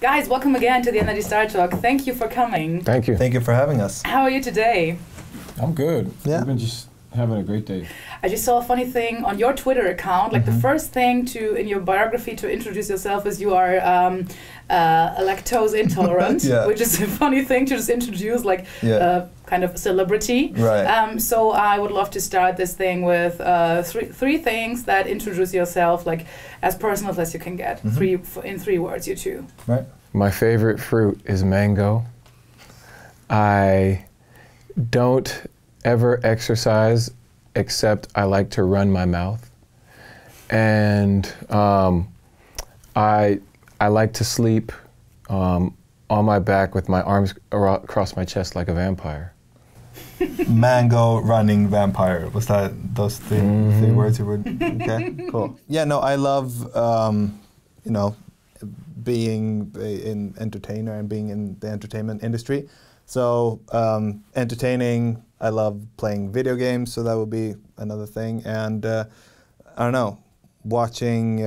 Guys, welcome again to the Energy Star Talk. Thank you for coming. Thank you. Thank you for having us. How are you today? I'm good. Yeah. We've been just having a great day. I just saw a funny thing on your Twitter account. Like the first thing in your biography to introduce yourself is you are lactose intolerant, Yeah. which is a funny thing to just introduce, like kind of a celebrity. Right. So I would love to start this thing with three things that introduce yourself, like as personal as you can get. In three words, you two. Right. My favorite fruit is mango. I don't ever exercise except I like to run my mouth. And I like to sleep on my back with my arms across my chest like a vampire. Mango, running, vampire. Was that those three words you were? Okay, cool. Yeah, no, I love, you know, being an entertainer and being in the entertainment industry. So entertaining, I love playing video games, so that would be another thing. And I don't know, watching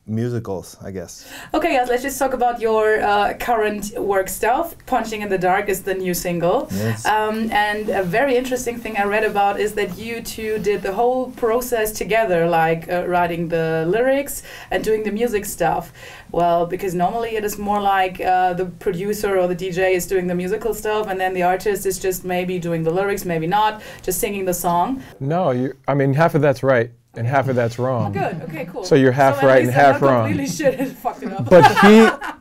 musicals, I guess. Okay, guys, let's just talk about your current work stuff. Punching in the Dark is the new single. Yes. And a very interesting thing I read about is that you two did the whole process together, like writing the lyrics and doing the music stuff. Well, because normally it is more like the producer or the DJ is doing the musical stuff, and then the artist is just maybe doing the lyrics, maybe not, just singing the song. No, I mean, half of that's right and half of that's wrong. Oh, good. Okay, cool. So you're half right and half wrong. Completely shit and fucked it up. But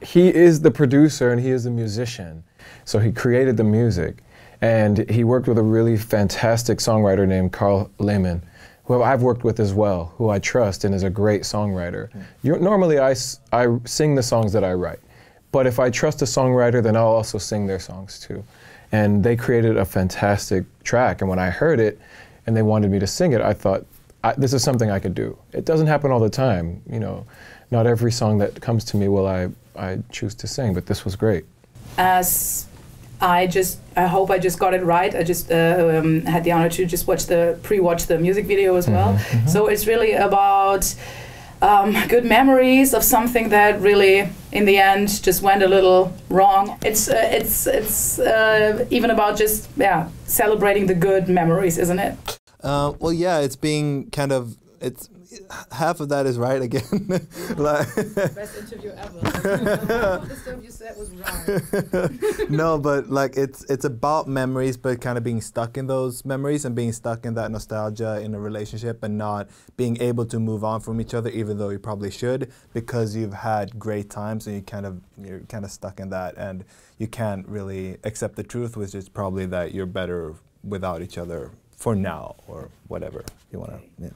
he is the producer and he is the musician. So he created the music. And he worked with a really fantastic songwriter named Carl Lehman, who I've worked with as well, who I trust and is a great songwriter. Normally I sing the songs that I write. But if I trust a songwriter, then I'll also sing their songs too. And they created a fantastic track. And when I heard it and they wanted me to sing it, I thought, this is something I could do. It doesn't happen all the time, you know. Not every song that comes to me will I choose to sing, but this was great. As I hope I just got it right. I just had the honor to just pre-watch the music video as well. So it's really about good memories of something that really, in the end, just went a little wrong. It's even about just celebrating the good memories, isn't it? Well, yeah, it's being kind of, half of that is right again. Best interview ever. All the stuff you said was right. No, but like it's about memories, but kind of being stuck in those memories and being stuck in that nostalgia in a relationship and not being able to move on from each other, even though you probably should, because you've had great times and you're kind of stuck in that, and you can't really accept the truth, which is probably that you're better without each other for now, or whatever you want to. Yeah.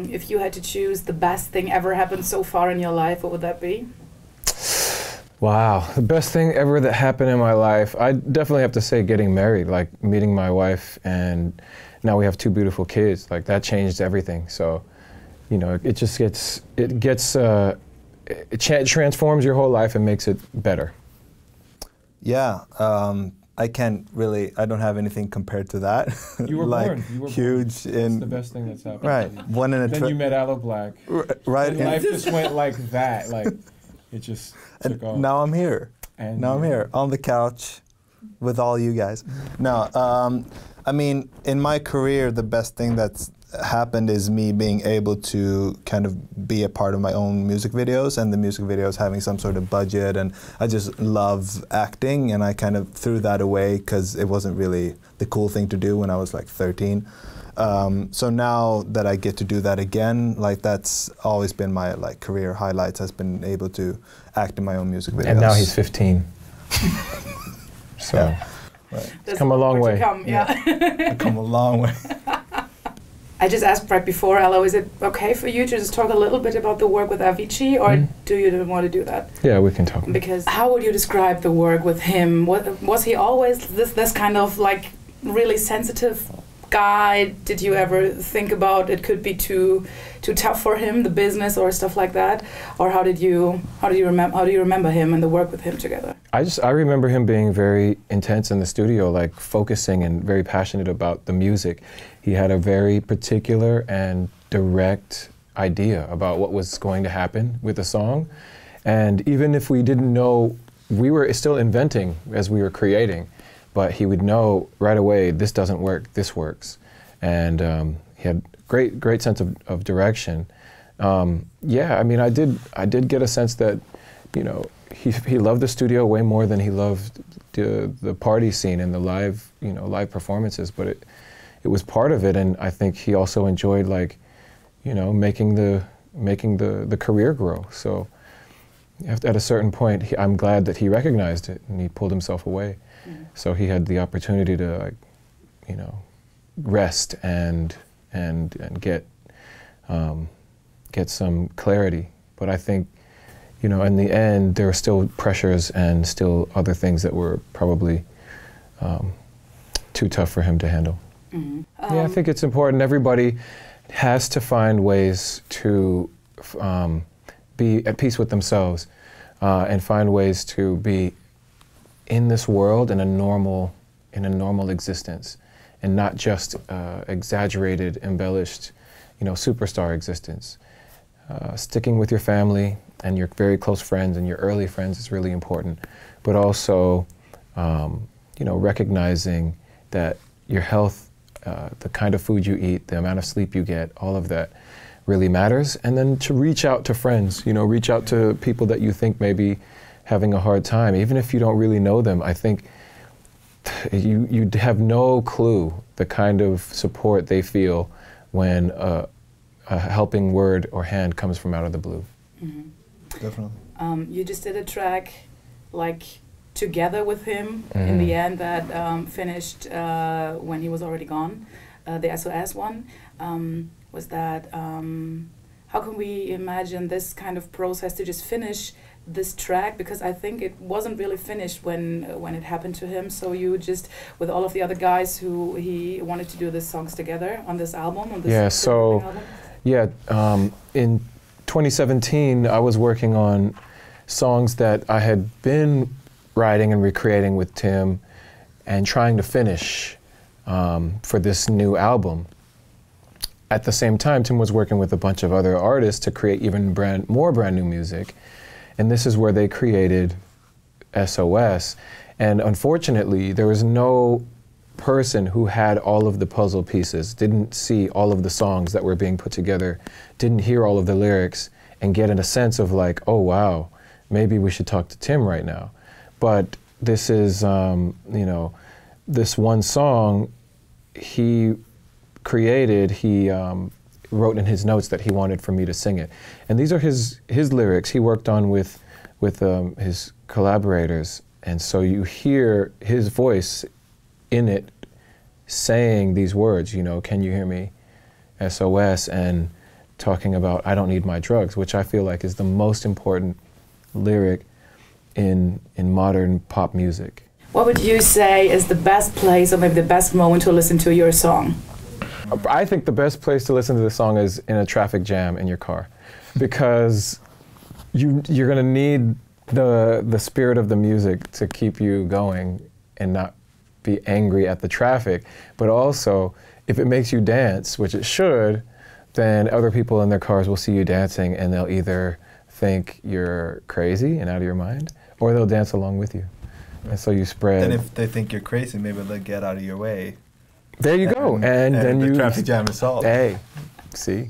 If you had to choose the best thing ever happened so far in your life, what would that be? Wow, the best thing ever that happened in my life, I definitely have to say getting married, like meeting my wife, and now we have 2 beautiful kids. Like that changed everything. So, you know, it just transforms your whole life and makes it better. Yeah. I don't have anything compared to that. You were like, born. You were huge born. in. It's the best thing that's happened. Right. One in a. Then you met Aloe Blacc. Right. And life just went like that. Like it just took off. Now I'm here. And now I'm here on the couch with all you guys. No, I mean, in my career, the best thing that's happened is me being able to kind of be a part of my own music videos, and the music videos having some sort of budget, and I just love acting, and I kind of threw that away because it wasn't really the cool thing to do when I was like 13. So now that I get to do that again, like that's always been my like career highlights, has been able to act in my own music videos. And now he's 15. So yeah. Right. It's come a long way. It's come a long way. I just asked right before, Aloe, is it okay for you to just talk a little bit about the work with Avicii, or do you want to do that? Yeah, we can talk. Because how would you describe the work with him? Was he always this kind of like really sensitive guy? Did you ever think about it could be too tough for him, the business or stuff like that? Or how do you remember him and the work with him together? I remember him being very intense in the studio, like focusing and very passionate about the music. He had a very particular and direct idea about what was going to happen with the song. And even if we didn't know, we were still inventing as we were creating, but he would know right away, this doesn't work, this works. And he had great sense of direction. Yeah, I mean, I did get a sense that, you know, he loved the studio way more than he loved the party scene and the live performances, but it was part of it, and I think he also enjoyed, like, you know, making the career grow. So at a certain point, I'm glad that he recognized it and he pulled himself away. Mm-hmm. So he had the opportunity to, like, you know, rest and get some clarity. But I think, you know, in the end, there were still pressures and still other things that were probably too tough for him to handle. Mm-hmm. Yeah, I think it's important. Everybody has to find ways to be at peace with themselves and find ways to be in this world in a normal existence, and not just exaggerated, embellished, you know, superstar existence. Sticking with your family and your very close friends and your early friends is really important, but also, you know, recognizing that your health, the kind of food you eat, the amount of sleep you get, all of that really matters. And then to reach out to friends, you know, reach out to people that you think may be having a hard time, even if you don't really know them. I think you have no clue the kind of support they feel when a helping word or hand comes from out of the blue. Mm-hmm. Definitely. You just did a track, like, together with him, mm-hmm. in the end, that finished when he was already gone, the SOS one. Was that, how can we imagine this kind of process to just finish this track? Because I think it wasn't really finished when it happened to him. So you just, with all of the other guys who he wanted to do these songs together on this album, on this album? Yeah, in 2017, I was working on songs that I had been writing and recreating with Tim and trying to finish for this new album. At the same time, Tim was working with a bunch of other artists to create even more brand new music. And this is where they created SOS. And unfortunately, there was no person who had all of the puzzle pieces, didn't see all of the songs that were being put together, didn't hear all of the lyrics, and get in a sense of, like, oh wow, maybe we should talk to Tim right now. But this is, you know, this one song he created, he wrote in his notes that he wanted for me to sing it. And these are his lyrics he worked on with his collaborators. And so you hear his voice in it saying these words, you know, can you hear me, SOS, and talking about I don't need my drugs, which I feel like is the most important lyric in modern pop music. What would you say is the best place or maybe the best moment to listen to your song? I think the best place to listen to the song is in a traffic jam in your car, because you're going to need the spirit of the music to keep you going and not be angry at the traffic. But also, if it makes you dance, which it should, then other people in their cars will see you dancing and they'll either think you're crazy and out of your mind, or they'll dance along with you. And so you spread. And if they think you're crazy, maybe they'll get out of your way. There you go. And then the traffic jam is solved. Hey, see?